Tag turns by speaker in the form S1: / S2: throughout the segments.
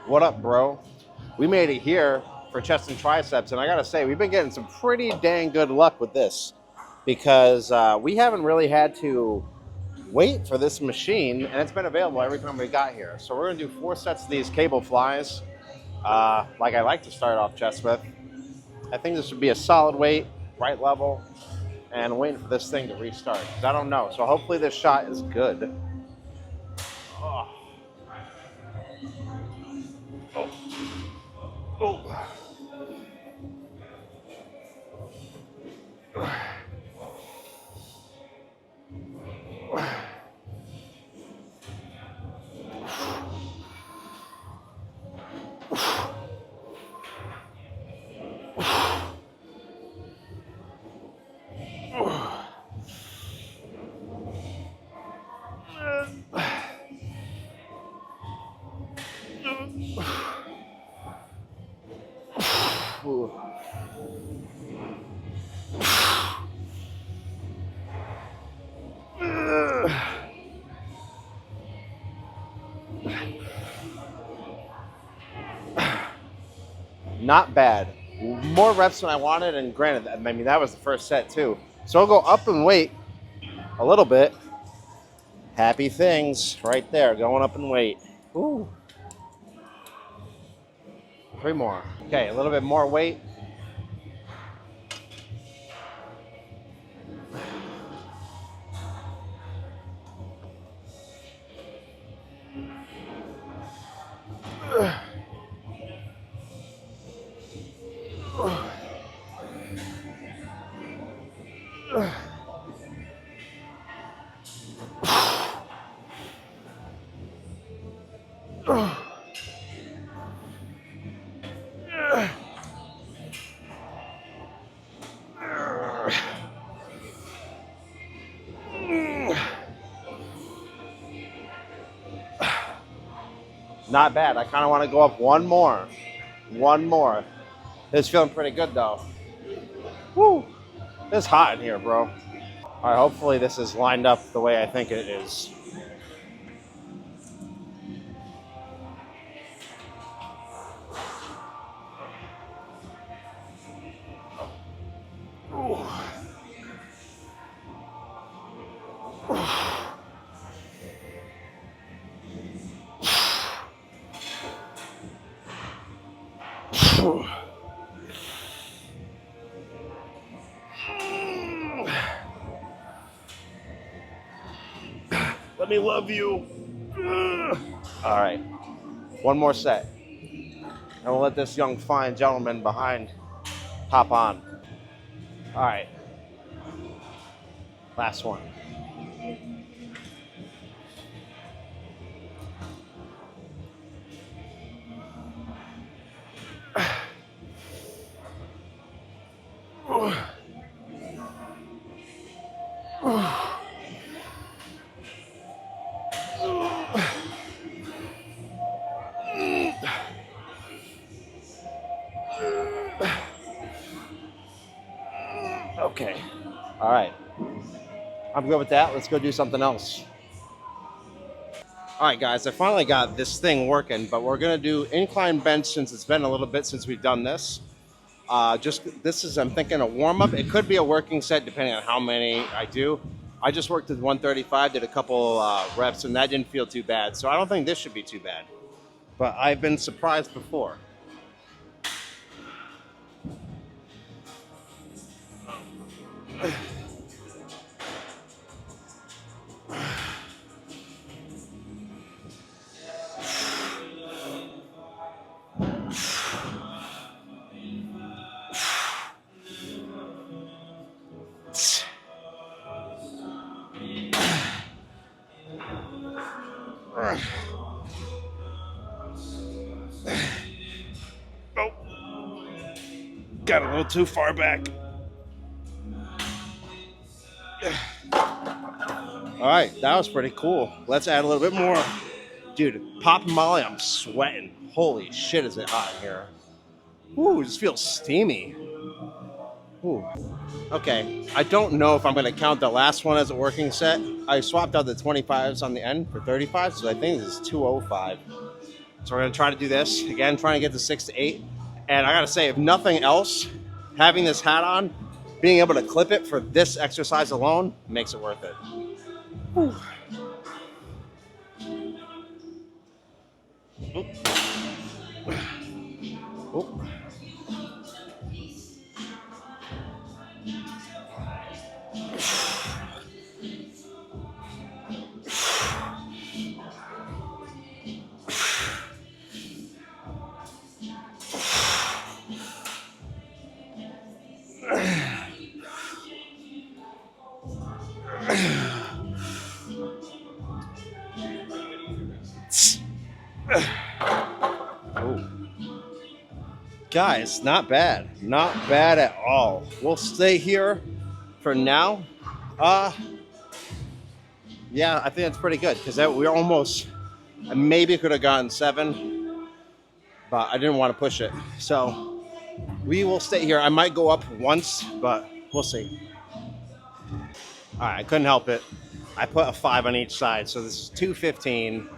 S1: What up, bro? We made it here for chest and triceps, and I gotta say, we've been getting some pretty dang good luck with this because we haven't really had to wait for this machine, and it's been available every time we got here. So we're gonna do 4 sets of these cable flies, like I like to start off chest with. I think this would be a solid weight, right level, and waiting for this thing to restart, because I don't know. So hopefully this shot is good. Oh. Oh. Oh. Not bad. More reps than I wanted, and granted, I mean, that was the first set too. So I'll go up and weight a little bit. Happy things right there, going up in weight. Ooh. 3 more. Okay, a little bit more weight. Not bad. I kind of want to go up one more. One more. It's feeling pretty good though. Woo! It's hot in here, bro. All right, hopefully this is lined up the way I think it is. Let me love you. All right, one more set. And we'll let this young fine gentleman behind hop on. All right, last one. Okay, all right. I'm good with that. Let's go do something else. All right, guys, I finally got this thing working, but we're gonna do incline bench since it's been a little bit since we've done this. This is, I'm thinking, a warm-up. It could be a working set depending on how many I do. I just worked with 135, did a couple reps, and that didn't feel too bad. So I don't think this should be too bad. But I've been surprised before. Oh, got a little too far back. All right, that was pretty cool. Let's add a little bit more. Dude, pop Molly, I'm sweating. Holy shit, is it hot in here. Ooh, it just feels steamy. Ooh. Okay, I don't know if I'm going to count the last one as a working set. I swapped out the 25s on the end for 35s, so I think this is 205. So we're gonna try to do this again, trying to get to 6 to 8. And I gotta say, if nothing else, having this hat on, being able to clip it for this exercise alone makes it worth it. Whew. Oop. Oop. Guys, not bad. Not bad at all. We'll stay here for now. Yeah, I think that's pretty good because we're almost, I maybe could have gotten 7, but I didn't want to push it. So we will stay here. I might go up once, but we'll see. All right, I couldn't help it. I put a 5 on each side, so this is 215.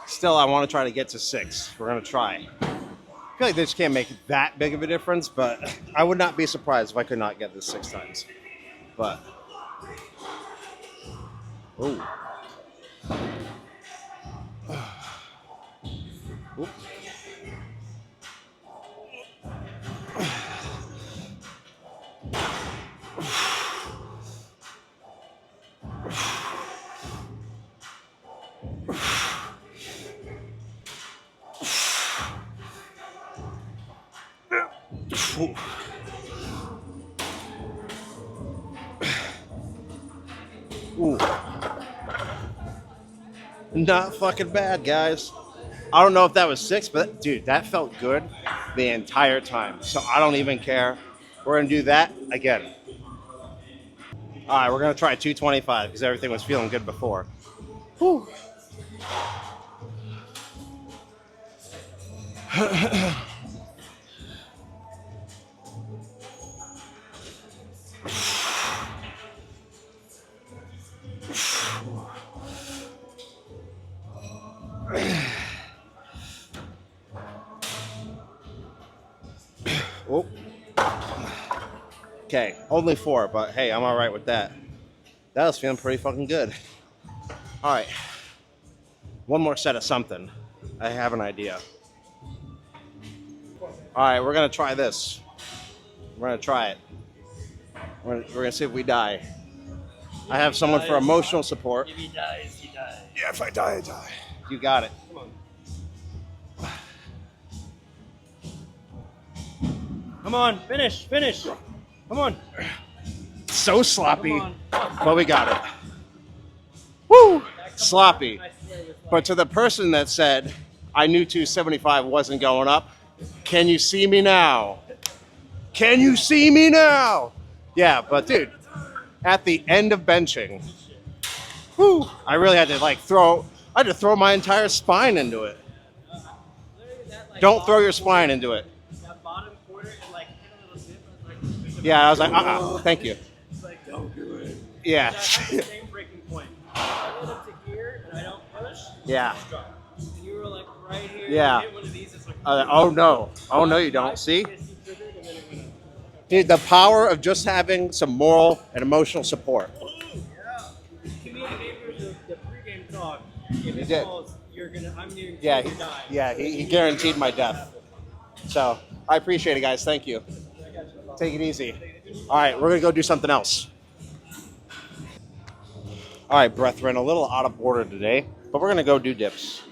S1: Still, I want to try to get to 6. We're going to try. I feel like this can't make that big of a difference, but I would not be surprised if I could not get this 6 times. But, ooh. Oop. Ooh. Not fucking bad, guys. I don't know if that was 6, but dude, that felt good the entire time. So I don't even care. We're gonna do that again. All right, we're gonna try 225 because everything was feeling good before. Whew. Oh. Okay, only 4, but hey, I'm all right with that. That was feeling pretty fucking good. All right, one more set of something. I have an idea. All right, we're gonna try this. We're gonna try it. We're gonna see if we die. I have someone for emotional support.
S2: If he dies, he dies.
S1: Yeah, if I die, I die. You got it.
S2: Come on. Come on, finish. Come on.
S1: So sloppy,
S2: Come on.
S1: but we got it. Woo! Sloppy. But to the person that said, I knew 275 wasn't going up, can you see me now? Can you see me now? Yeah, but dude, at the end of benching, whew, I really had to throw my entire spine into it. Don't throw your spine into it.
S2: That bottom quarter, it hit a little dip.
S1: Yeah, I was like, thank you.
S2: It's like, don't do it.
S1: Yeah.
S2: That's the same breaking point. I get up to here and I don't push.
S1: Yeah.
S2: Just drop. And you were like right here.
S1: Yeah.
S2: You hit one of these, it's like,
S1: Oh no, you don't. See? Dude, the power of just having some moral and emotional support.
S2: Yeah. Communicated the pregame talk. If it
S1: did.
S2: falls, I'm near
S1: Yeah,
S2: to die.
S1: yeah, he guaranteed my death. So I appreciate it, guys. Thank you. Take it easy. All right, we're gonna go do something else. All right, brethren, a little out of order today, but we're gonna go do dips.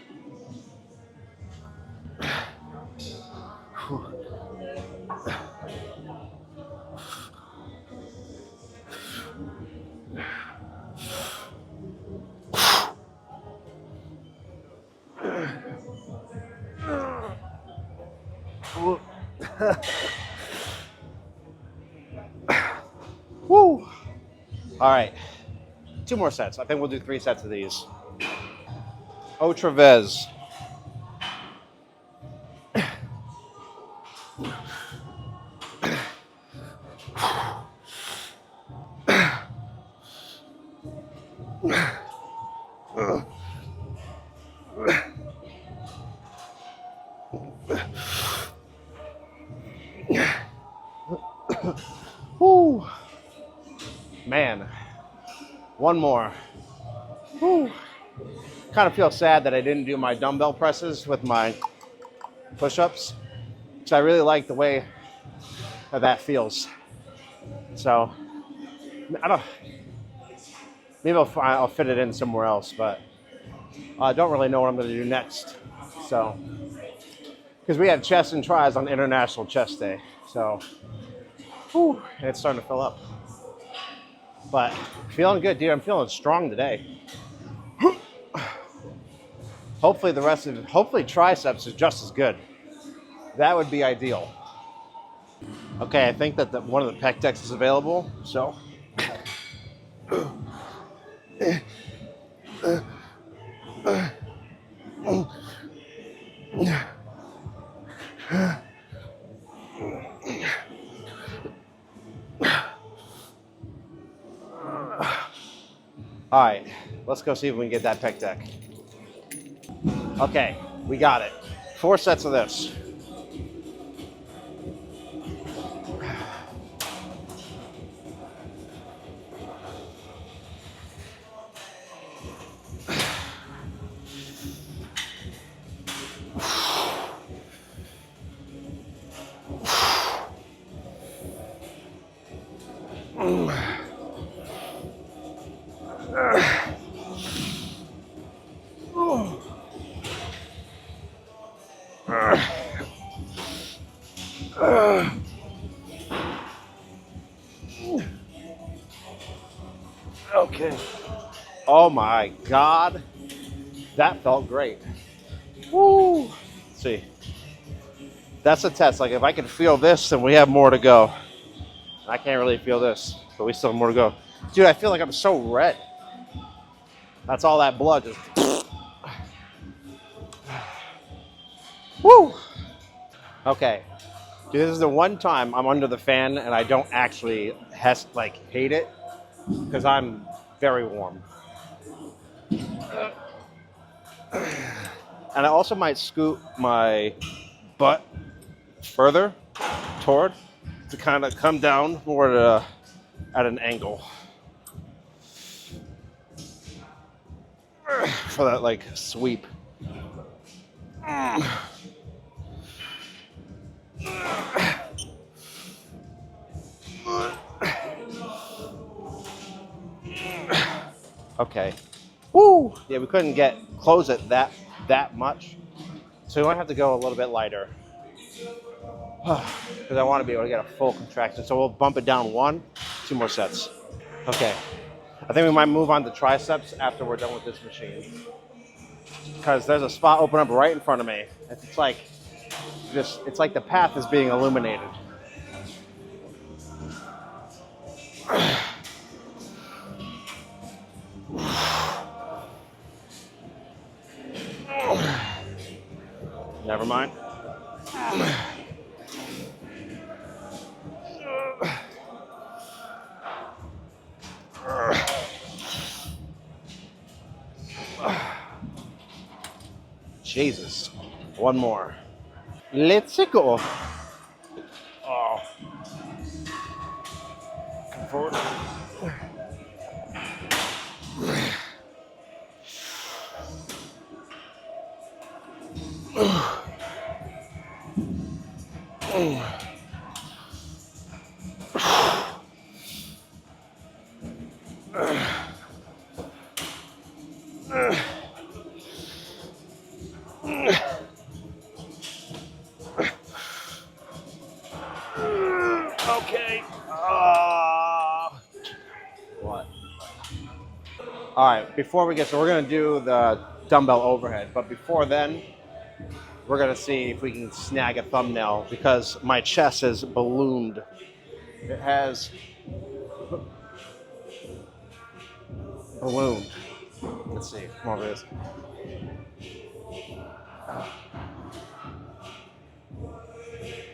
S1: Woo! All right, 2 more sets. I think we'll do 3 sets of these. Otravez. Woo. Man, one more. Woo. Kind of feel sad that I didn't do my dumbbell presses with my push-ups. So I really like the way that feels. So I don't. Maybe I'll fit it in somewhere else, but I don't really know what I'm going to do next. So because we had chest and tries on International Chest Day, so whew, and it's starting to fill up. But feeling good, dude. I'm feeling strong today. Hopefully triceps is just as good. That would be ideal. Okay, I think that one of the pec decks is available, so. All right, let's go see if we can get that pec deck. Okay, we got it. 4 sets of this. Okay. Oh my God. That felt great. Woo. Let's see. That's a test. Like if I can feel this, then we have more to go. I can't really feel this, but we still have more to go. Dude, I feel like I'm so red. That's all that blood just. Woo. Okay. Dude, this is the one time I'm under the fan and I don't actually hate it because I'm very warm. And I also might scoot my butt further toward to kind of come down more at an angle for that like sweep. Okay. Woo! Yeah, we couldn't close it that much. So we might have to go a little bit lighter. Because I want to be able to get a full contraction. So we'll bump it down 2 more sets. Okay. I think we might move on to triceps after we're done with this machine. Because there's a spot open up right in front of me. It's like the path is being illuminated. Never mind. Jesus. One more. Let's go. Oh. Come forward. Okay. What? All right. Before we get, so we're gonna do the dumbbell overhead, but before then, we're gonna see if we can snag a thumbnail because my chest is ballooned. It has ballooned. Let's see. Come over this.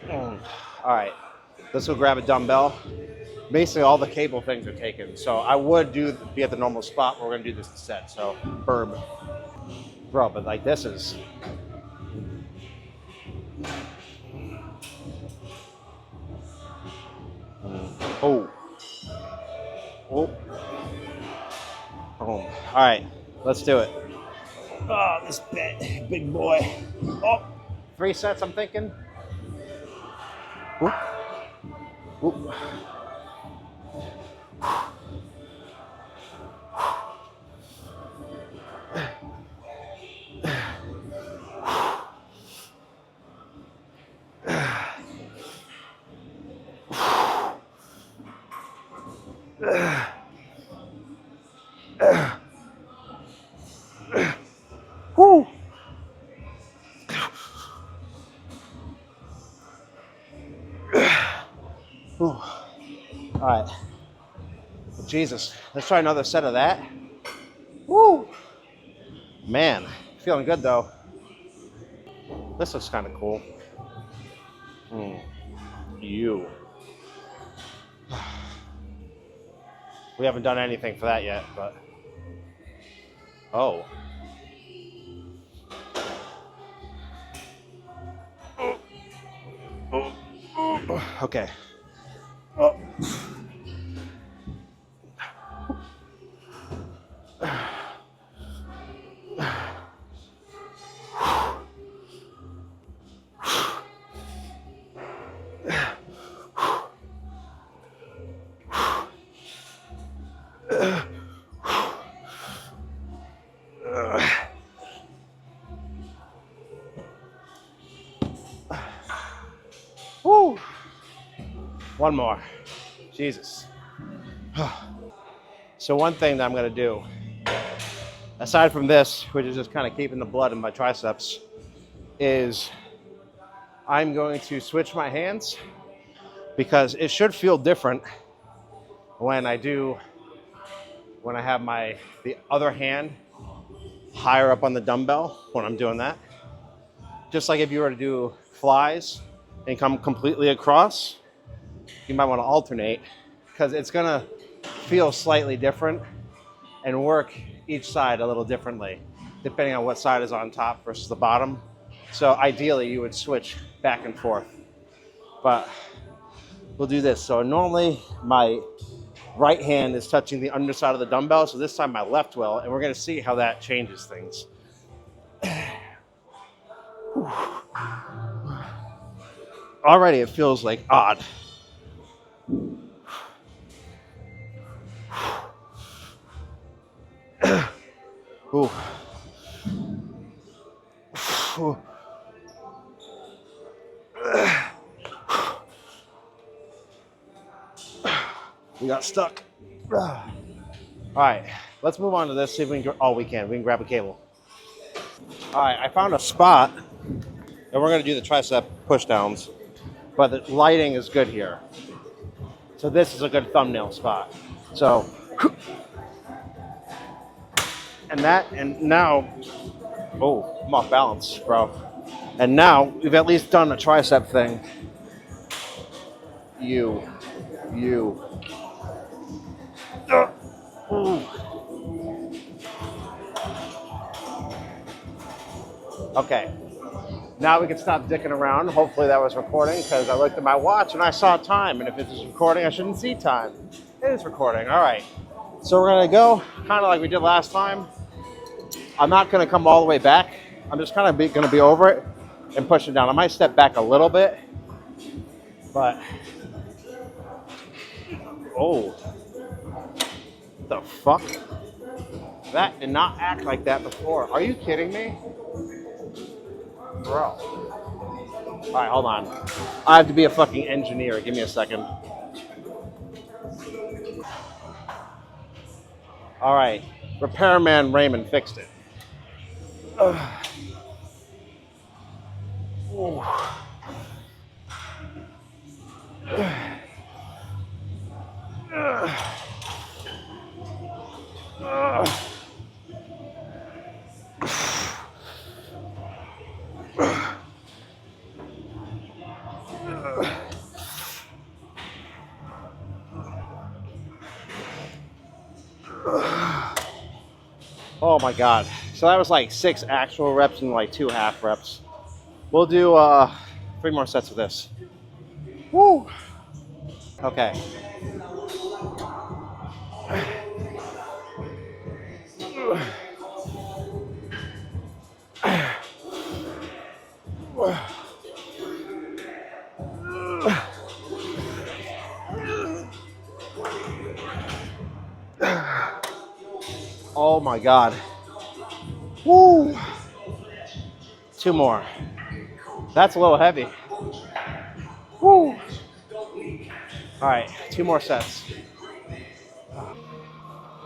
S1: All right. Let's go grab a dumbbell. Basically, all the cable things are taken. So I would be at the normal spot, but we're gonna do this instead. So, burb. Bro, but like this is. Oh. Oh. Boom. All right, let's do it. Oh, this big boy. Oh, 3 sets, I'm thinking. Whoop. Whoop. Woo. Whew. All right. Jesus, let's try another set of that. Woo! Man, feeling good though. This looks kind of cool. You. We haven't done anything for that yet, but. Oh. Okay. Oh. Woo! One more. Jesus. So one thing that I'm going to do, aside from this, which is just kind of keeping the blood in my triceps, is I'm going to switch my hands because it should feel different when I have the other hand higher up on the dumbbell when I'm doing that. Just like if you were to do flies and come completely across, you might want to alternate because it's going to feel slightly different and work each side a little differently depending on what side is on top versus the bottom. So ideally you would switch back and forth, but we'll do this. So normally my right hand is touching the underside of the dumbbell, so this time my left will, and we're going to see how that changes things. Already it feels like odd. Ooh. Ooh. We got stuck. All right, let's move on to this, see if we can, we can grab a cable. All right, I found a spot, and we're gonna do the tricep push downs, but the lighting is good here. So this is a good thumbnail spot. So, and now, oh, I'm off balance, bro. And now we've at least done a tricep thing. You. Okay, now we can stop dicking around. Hopefully that was recording because I looked at my watch and I saw time. And if it is recording, I shouldn't see time. It is recording. All right. So we're going to go kind of like we did last time. I'm not going to come all the way back. I'm just kind of going to be over it and push it down. I might step back a little bit, but oh, what the fuck? That did not act like that before. Are you kidding me? Bro. All right, hold on. I have to be a fucking engineer. Give me a second. All right. Repairman Raymond fixed it. Oh my God. So that was like 6 actual reps and like 2 half reps. We'll do 3 more sets of this. Woo! Okay. Oh my God. Woo. 2 more. That's a little heavy. Woo. All right, 2 more sets.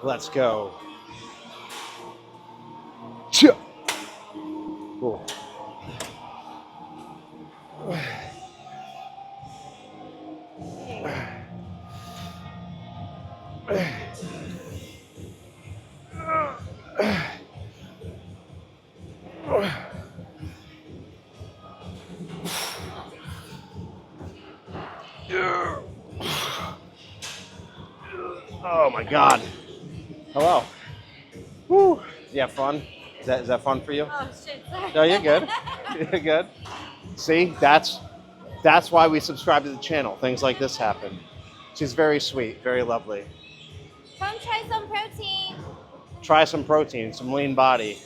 S1: Let's go. Cool. Oh my God. Hello. Woo. You have fun? Is that fun for you?
S3: Oh shit, sorry.
S1: No, you're good. You're good. See, that's why we subscribe to the channel. Things like this happen. She's very sweet, very lovely.
S3: Come try some protein.
S1: Try some protein, some lean body.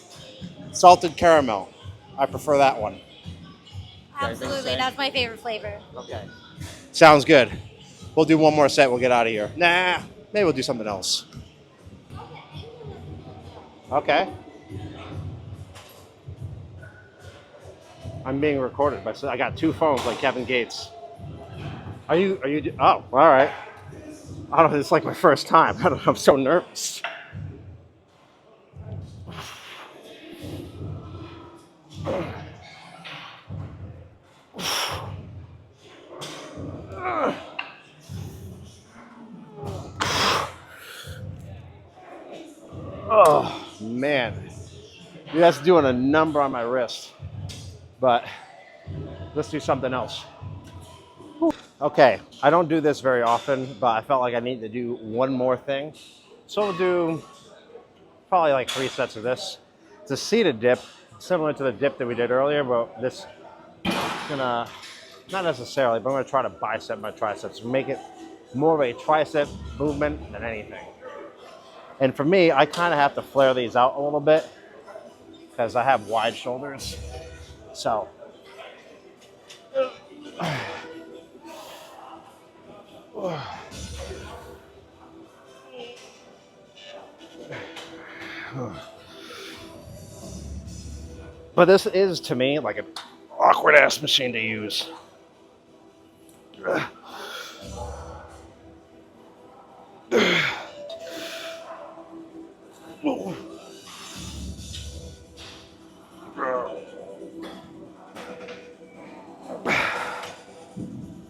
S1: Salted caramel. I prefer that one.
S3: Absolutely, that's my favorite flavor.
S1: Okay. Sounds good. We'll do 1 more set. We'll get out of here. Nah, maybe we'll do something else. Okay. I'm being recorded, but I got 2 phones like Kevin Gates. Are you? Oh, all right. I don't know. It's like my first time. I don't know. I'm so nervous. Oh man, dude, that's doing a number on my wrist. But let's do something else. Okay, I don't do this very often, but I felt like I need to do 1 more thing. So we'll do probably like 3 sets of this. It's a seated dip, similar to the dip that we did earlier, but this is gonna, not necessarily, but I'm gonna try to bicep my triceps, make it more of a tricep movement than anything. And for me, I kind of have to flare these out a little bit because I have wide shoulders. So. But this is, to me, like an awkward ass machine to use.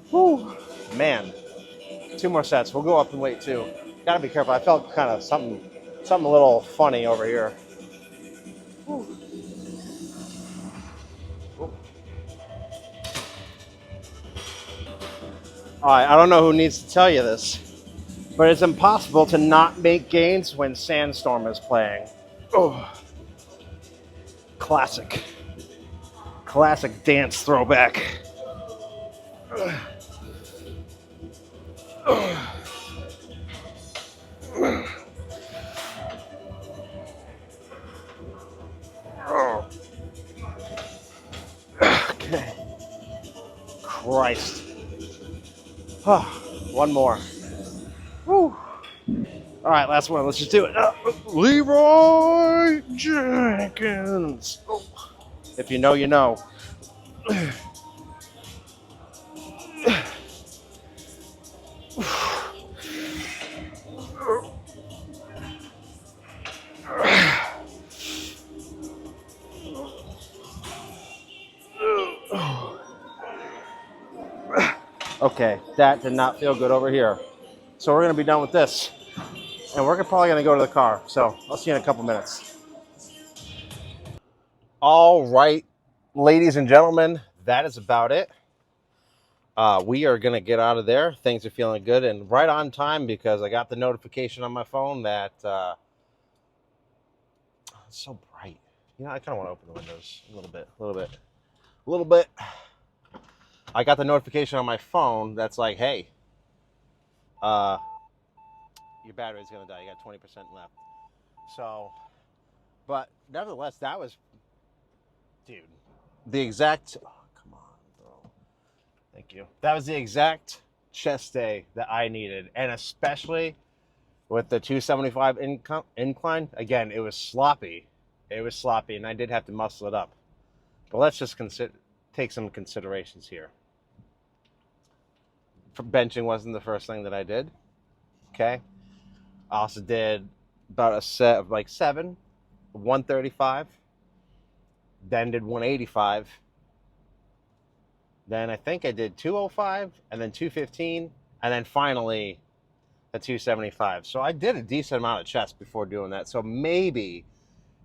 S1: Whew. Man, 2 more sets. We'll go up and wait too. Gotta be careful. I felt kind of something a little funny over here. Whew. All right, I don't know who needs to tell you this, but it's impossible to not make gains when Sandstorm is playing. Oh, classic dance throwback. Okay. Christ. 1 more. Woo. All right, last one. Let's just do it. Leroy Jenkins. Oh. If you know, you know. Okay, that did not feel good over here. So we're gonna be done with this. And we're probably gonna go to the car. So I'll see you in a couple minutes. All right, ladies and gentlemen, that is about it. We are gonna get out of there. Things are feeling good and right on time because I got the notification on my phone that it's so bright. You know, I kind of want to open the windows a little bit. I got the notification on my phone that's like, hey, your battery's gonna die. You got 20% left. So, but nevertheless, that was, dude, the exact. Oh, come on, bro. Thank you. That was the exact chest day that I needed, and especially with the 275 incline. Again, it was sloppy. It was sloppy, and I did have to muscle it up. But let's just take some considerations here. Benching wasn't the first thing that I did. Okay. I also did about a set of like 7, 135, then did 185. Then I think I did 205 and then 215 and then finally a 275. So I did a decent amount of chest before doing that. So maybe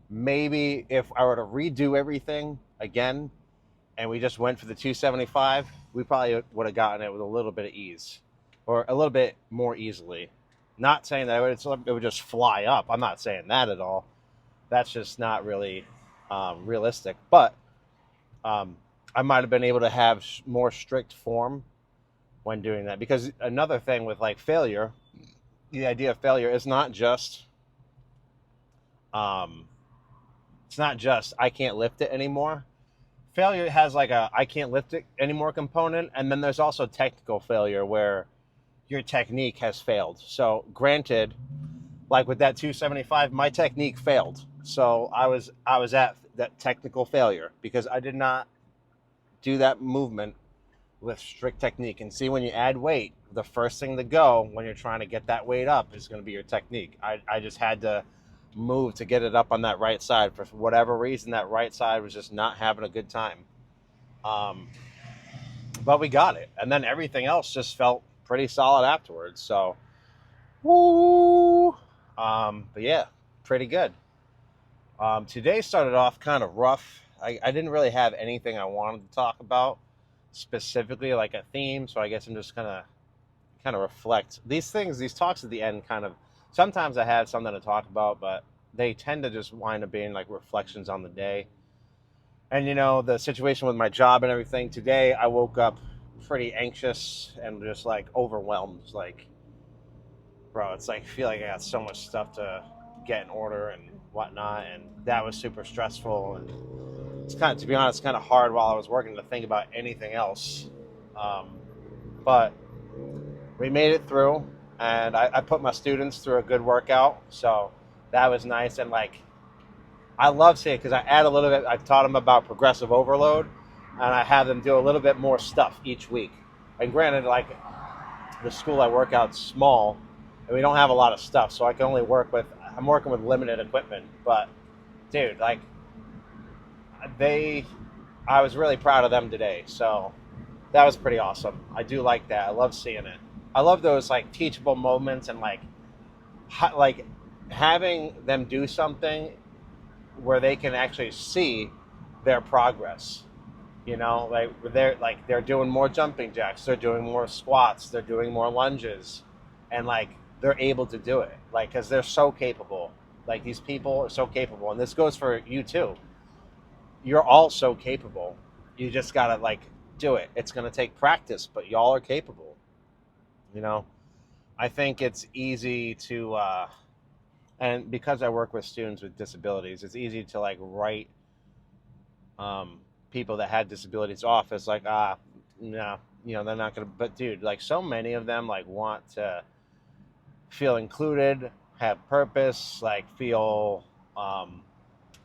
S1: if I were to redo everything again and we just went for the 275, we probably would have gotten it with a little bit of ease or a little bit more easily. Not saying that it would just fly up. I'm not saying that at all. That's just not really realistic. But I might have been able to have more strict form when doing that. Because another thing with like failure, the idea of failure is not just it's not just I can't lift it anymore. Failure has like a I can't lift it anymore component, and then there's also technical failure where your technique has failed. So granted, like with that 275, my technique failed. So I was at that technical failure because I did not do that movement with strict technique. And see, when you add weight, the first thing to go when you're trying to get that weight up is going to be your technique. I just had to move to get it up on that right side. For whatever reason, that right side was just not having a good time. But we got it. And then everything else just felt pretty solid afterwards. So, woo! But yeah, pretty good. Today started off kind of rough. I didn't really have anything I wanted to talk about specifically, like a theme. So I guess I'm just kind of reflect these things. These talks at the end kind of, sometimes I had something to talk about, but they tend to just wind up being like reflections on the day. And, you know, the situation with my job and everything. Today, I woke up pretty anxious and just like overwhelmed. Like, bro, it's like I feel like I got so much stuff to get in order and whatnot. And that was super stressful. And it's kind of, to be honest, kind of hard while I was working to think about anything else. But we made it through. And I put my students through a good workout. So that was nice. And like, I love seeing it because I add a little bit. I taught them about progressive overload, and I have them do a little bit more stuff each week. And granted, like the school I work out's small, and we don't have a lot of stuff, so I can only I'm working with limited equipment. But dude, like I was really proud of them today. So that was pretty awesome. I do like that. I love seeing it. I love those like teachable moments and like having them do something where they can actually see their progress. You know, like they're doing more jumping jacks, they're doing more squats, they're doing more lunges, and like they're able to do it, like because they're so capable. Like these people are so capable, and this goes for you too. You're all so capable. You just gotta like do it. It's gonna take practice, but y'all are capable. You know, I think it's easy to and because I work with students with disabilities, it's easy to like write people that had disabilities off as like, no, you know, they're not gonna. But dude, like so many of them like want to feel included, have purpose, like feel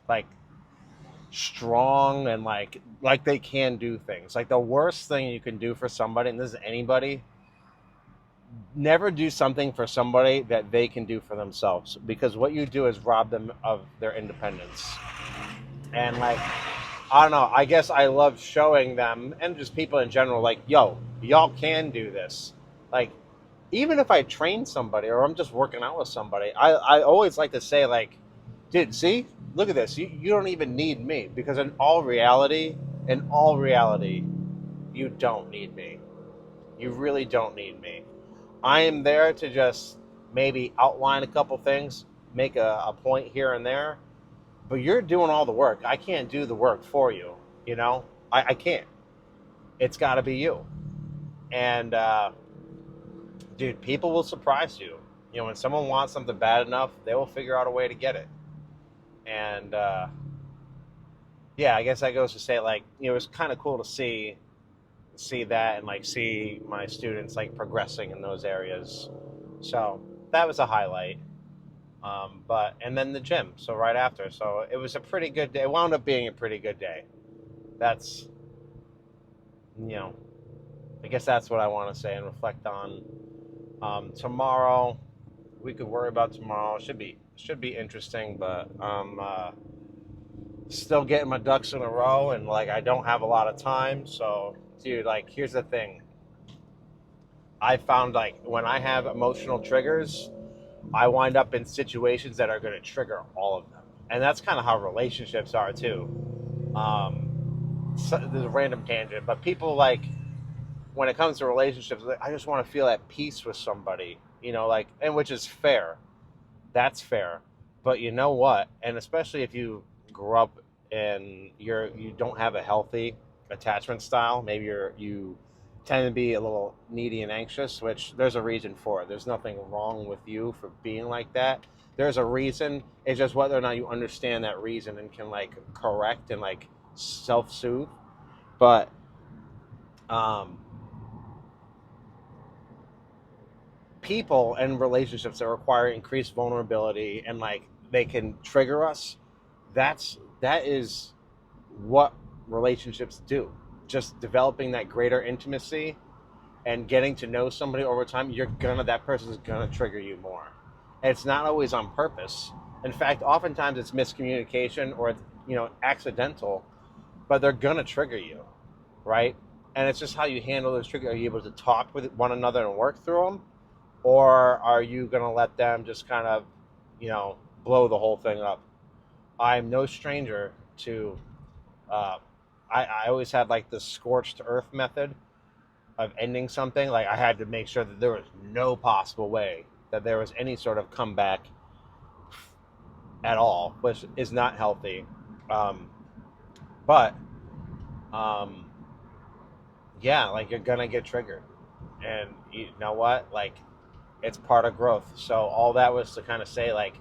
S1: like strong and like they can do things. Like the worst thing you can do for somebody, and this is anybody, never do something for somebody that they can do for themselves, because what you do is rob them of their independence. And like, I don't know, I guess I love showing them and just people in general, like, yo, y'all can do this. Like, even if I train somebody or I'm just working out with somebody, I always like to say like, dude, see, look at this. You don't even need me, because in all reality, you don't need me. You really don't need me. I am there to just maybe outline a couple things, make a point here and there, but you're doing all the work. I can't do the work for you, you know? I can't. It's got to be you. And, dude, people will surprise you. You know, when someone wants something bad enough, they will figure out a way to get it. And yeah, I guess that goes to say, like, you know, it's kind of cool to see that and like see my students like progressing in those areas. So that was a highlight. But and then the gym. So right after, so it was a pretty good day. It wound up being a pretty good day. That's, you know, I guess that's what I want to say and reflect on. Tomorrow, we could worry about tomorrow. Should be interesting, but still getting my ducks in a row, and like I don't have a lot of time. So, dude, like here's the thing. I found like when I have emotional triggers, I wind up in situations that are going to trigger all of them, and that's kind of how relationships are too. So, there's a random tangent, but people like when it comes to relationships, like, I just want to feel at peace with somebody, you know, like, and which is fair. That's fair. But you know what? And especially if you grew up and you don't have a healthy attachment style, maybe you tend to be a little needy and anxious, which there's a reason for it. There's nothing wrong with you for being like that. There's a reason. It's just whether or not you understand that reason and can like correct and like self-soothe. But um people and relationships that require increased vulnerability and like they can trigger us, that is what relationships do. Just developing that greater intimacy and getting to know somebody over time, that person is gonna trigger you more. And it's not always on purpose. In fact, oftentimes it's miscommunication or it's, you know, accidental, but they're gonna trigger you, right? And it's just how you handle those triggers. Are you able to talk with one another and work through them, or are you going to let them just kind of, you know, blow the whole thing up? I'm no stranger to, uh, I always had like the scorched earth method of ending something. Like I had to make sure that there was no possible way that there was any sort of comeback at all, which is not healthy. Um, but, um, yeah, like you're going to get triggered. And you know what? Like, it's part of growth. So all that was to kind of say, like,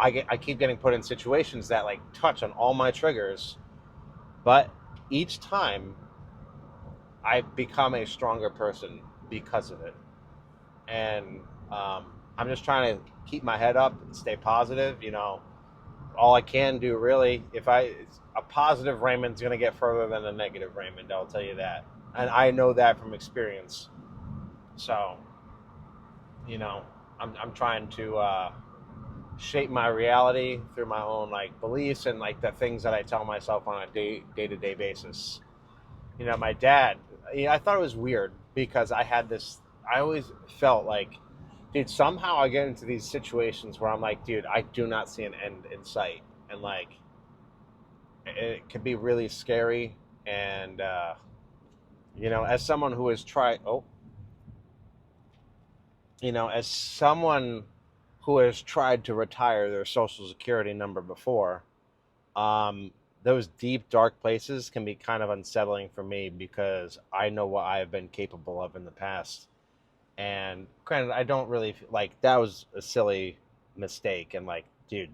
S1: I keep getting put in situations that like touch on all my triggers, but each time I become a stronger person because of it. And I'm just trying to keep my head up and stay positive. You know, all I can do really, a positive Raymond's going to get further than a negative Raymond. I'll tell you that, and I know that from experience. So, you know, I'm trying to shape my reality through my own like beliefs and like the things that I tell myself on a day-to-day basis. You know, my dad, I thought it was weird because I always felt like, dude, somehow I get into these situations where I'm like, dude, I do not see an end in sight. And like, it can be really scary. And, you know, as someone who has tried, as someone who has tried to retire their social security number before, those deep, dark places can be kind of unsettling for me because I know what I have been capable of in the past. And granted, I don't really like that was a silly mistake. And like, dude,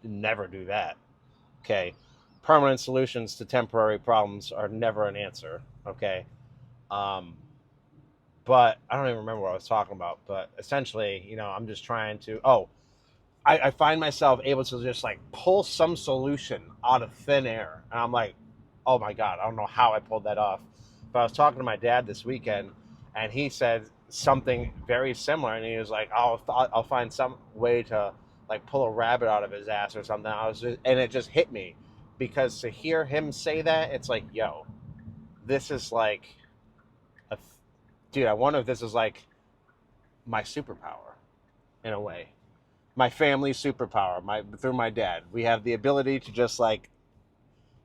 S1: never do that. Okay. Permanent solutions to temporary problems are never an answer. Okay. Um, but I don't even remember what I was talking about. But essentially, I'm just trying to. I find myself able to just like pull some solution out of thin air, and I'm like, oh my god, I don't know how I pulled that off. But I was talking to my dad this weekend, and he said something very similar, and he was like, I'll find some way to like pull a rabbit out of his ass or something. And it just hit me because to hear him say that, it's like, yo, this is like dude, I wonder if this is like my superpower in a way. My family's superpower, through my dad. We have the ability to just like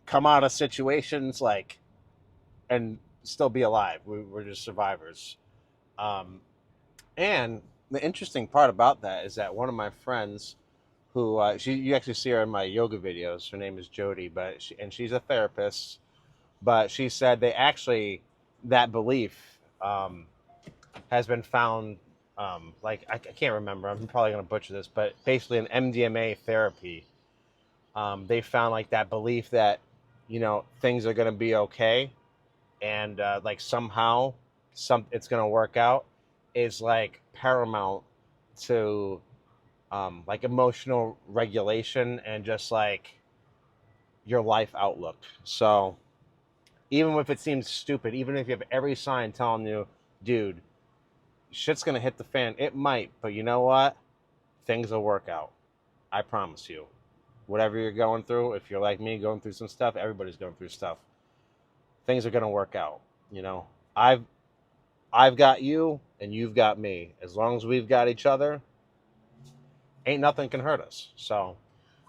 S1: come out of situations like and still be alive. We're just survivors. And the interesting part about that is that one of my friends, who you actually see her in my yoga videos. Her name is Jody, she's a therapist. But she said that belief has been found like I can't remember. I'm probably gonna butcher this, but basically an MDMA therapy. They found like that belief that things are gonna be okay, and like somehow it's gonna work out is like paramount to like emotional regulation and just like your life outlook. So even if it seems stupid, even if you have every sign telling you, dude, shit's gonna hit the fan, it might, but you know what? Things will work out. I promise you. Whatever you're going through, if you're like me going through some stuff, everybody's going through stuff. Things are gonna work out. You know, I've I've got you and you've got me. As long as we've got each other, ain't nothing can hurt us. So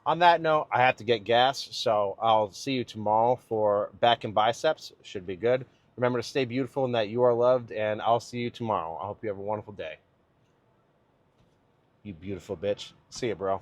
S1: on that note, I have to get gas, so I'll see you tomorrow for back and biceps. Should be good. Remember to stay beautiful and that you are loved, and I'll see you tomorrow. I hope you have a wonderful day. You beautiful bitch. See you, bro.